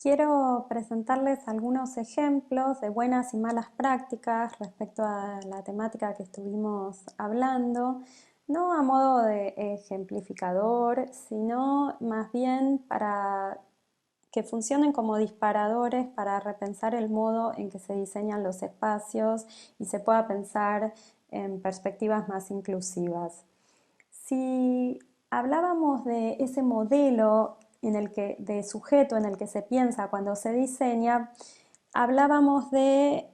quiero presentarles algunos ejemplos de buenas y malas prácticas respecto a la temática que estuvimos hablando, no a modo de ejemplificador, sino más bien para que funcionen como disparadores para repensar el modo en que se diseñan los espacios y se pueda pensar en perspectivas más inclusivas. Si hablábamos de ese modelo de sujeto en el que se piensa cuando se diseña, hablábamos de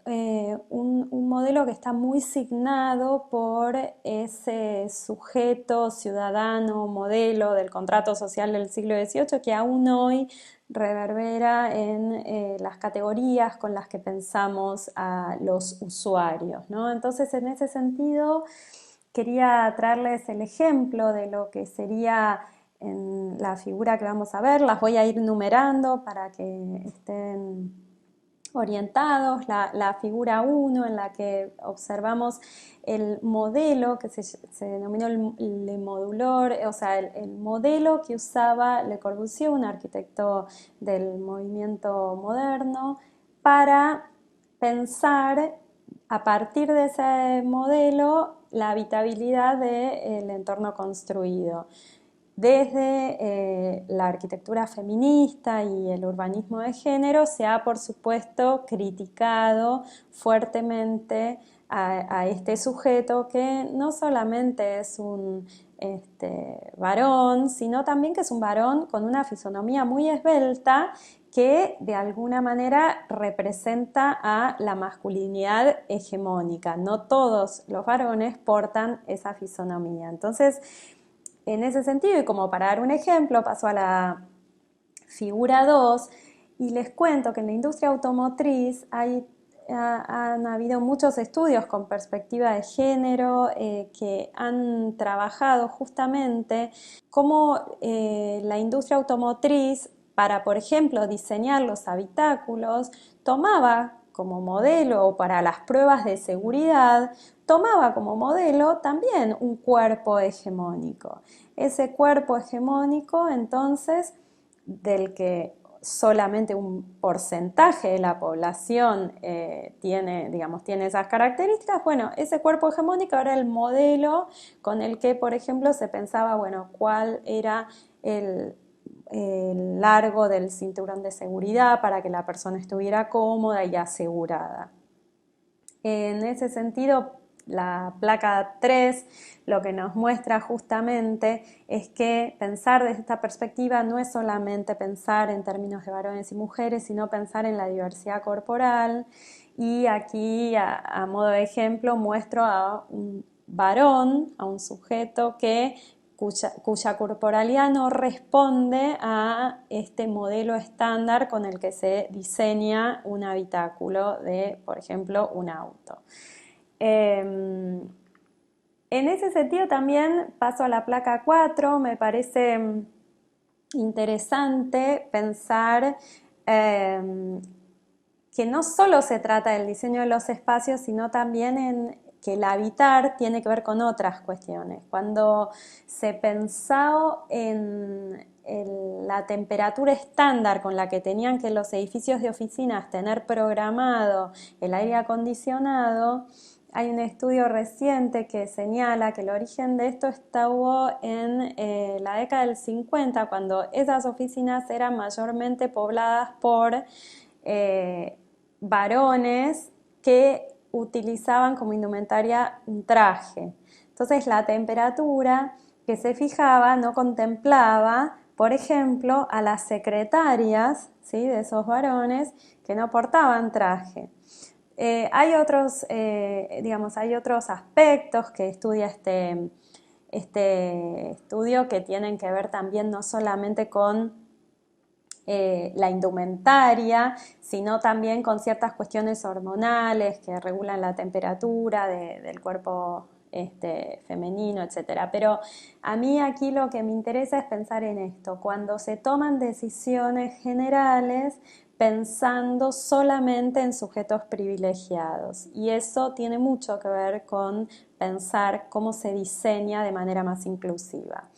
un modelo que está muy signado por ese sujeto ciudadano, modelo del contrato social del siglo XVIII que aún hoy reverbera en las categorías con las que pensamos a los usuarios, ¿no? Entonces, en ese sentido, quería traerles el ejemplo de lo que sería en la figura que vamos a ver. Las voy a ir numerando para que estén orientados. La figura 1 en la que observamos el modelo que se denominó el Le Modulor, o sea, el modelo que usaba Le Corbusier, un arquitecto del movimiento moderno, para pensar a partir de ese modelo la habitabilidad del entorno construido. Desde la arquitectura feminista y el urbanismo de género se ha, por supuesto, criticado fuertemente a este sujeto que no solamente es un varón, sino también que es un varón con una fisonomía muy esbelta que de alguna manera representa a la masculinidad hegemónica. No todos los varones portan esa fisonomía. Entonces, en ese sentido, y como para dar un ejemplo, paso a la figura 2 y les cuento que en la industria automotriz han habido muchos estudios con perspectiva de género que han trabajado justamente cómo la industria automotriz, para, por ejemplo, diseñar los habitáculos, tomaba como modelo, o para las pruebas de seguridad, tomaba como modelo también un cuerpo hegemónico. Ese cuerpo hegemónico, entonces, del que solamente un porcentaje de la población tiene esas características, bueno, ese cuerpo hegemónico era el modelo con el que, por ejemplo, se pensaba, bueno, cuál era el largo del cinturón de seguridad para que la persona estuviera cómoda y asegurada. En ese sentido, la placa 3 lo que nos muestra justamente es que pensar desde esta perspectiva no es solamente pensar en términos de varones y mujeres, sino pensar en la diversidad corporal. Y aquí, a modo de ejemplo, muestro a un varón, a un sujeto cuya corporalidad no responde a este modelo estándar con el que se diseña un habitáculo de, por ejemplo, un auto. En ese sentido también paso a la placa 4, me parece interesante pensar que no solo se trata del diseño de los espacios, sino también en que el habitar tiene que ver con otras cuestiones. Cuando se pensó en la temperatura estándar con la que tenían que los edificios de oficinas tener programado el aire acondicionado, hay un estudio reciente que señala que el origen de esto estuvo en la década del 50, cuando esas oficinas eran mayormente pobladas por varones que utilizaban como indumentaria un traje. Entonces la temperatura que se fijaba no contemplaba, por ejemplo, a las secretarias, ¿sí?, de esos varones que no portaban traje. Hay otros aspectos que estudia este estudio que tienen que ver también no solamente con la indumentaria, sino también con ciertas cuestiones hormonales que regulan la temperatura del cuerpo femenino, etc. Pero a mí aquí lo que me interesa es pensar en esto, cuando se toman decisiones generales pensando solamente en sujetos privilegiados, y eso tiene mucho que ver con pensar cómo se diseña de manera más inclusiva.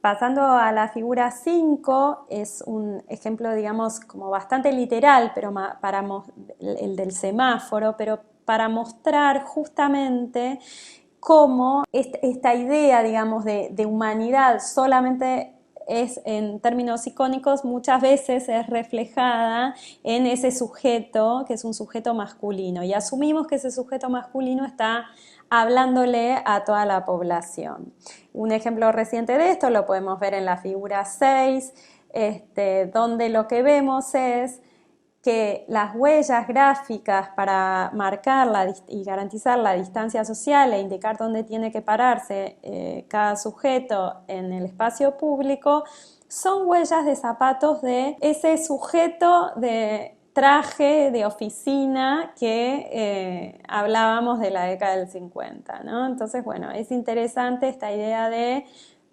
Pasando a la figura 5, es un ejemplo, digamos, como bastante literal, pero el del semáforo, pero para mostrar justamente cómo esta idea, digamos, de humanidad solamente es en términos icónicos, muchas veces es reflejada en ese sujeto, que es un sujeto masculino, y asumimos que ese sujeto masculino está hablándole a toda la población. Un ejemplo reciente de esto lo podemos ver en la figura 6, donde lo que vemos es que las huellas gráficas para marcar y garantizar la distancia social e indicar dónde tiene que pararse cada sujeto en el espacio público son huellas de zapatos de ese sujeto de traje de oficina que hablábamos de la década del 50, ¿no? Entonces, bueno, es interesante esta idea de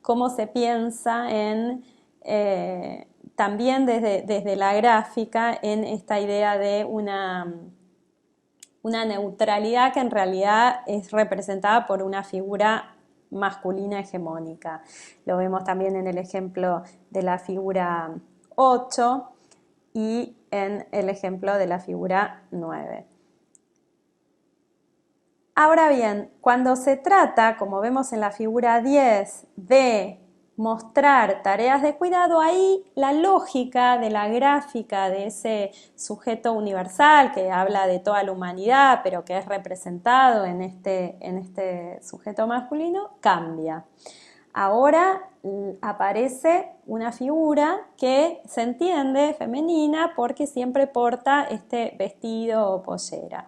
cómo se piensa en también desde la gráfica en esta idea de una neutralidad que en realidad es representada por una figura masculina hegemónica. Lo vemos también en el ejemplo de la figura 8 y en el ejemplo de la figura 9. Ahora bien, cuando se trata, como vemos en la figura 10, de mostrar tareas de cuidado, ahí la lógica de la gráfica de ese sujeto universal que habla de toda la humanidad, pero que es representado en este sujeto masculino, cambia. Ahora aparece una figura que se entiende femenina porque siempre porta este vestido o pollera.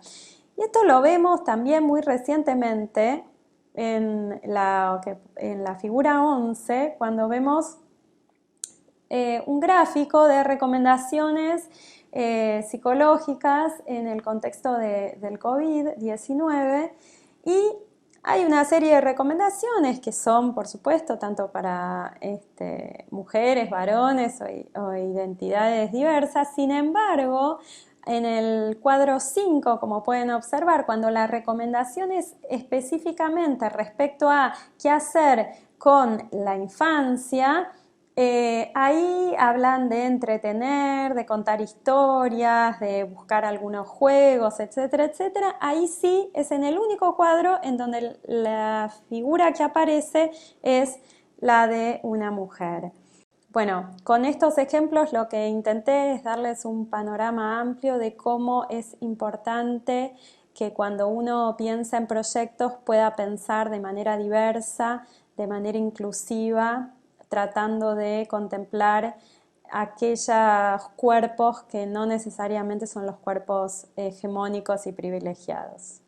Y esto lo vemos también muy recientemente en la figura 11, cuando vemos un gráfico de recomendaciones psicológicas en el contexto del COVID-19 y hay una serie de recomendaciones que son, por supuesto, tanto para mujeres, varones o identidades diversas. Sin embargo, en el cuadro 5, como pueden observar, cuando la recomendación es específicamente respecto a qué hacer con la infancia, ahí hablan de entretener, de contar historias, de buscar algunos juegos, etcétera, etcétera. Ahí sí es en el único cuadro en donde la figura que aparece es la de una mujer. Bueno, con estos ejemplos lo que intenté es darles un panorama amplio de cómo es importante que cuando uno piensa en proyectos pueda pensar de manera diversa, de manera inclusiva, tratando de contemplar aquellos cuerpos que no necesariamente son los cuerpos hegemónicos y privilegiados.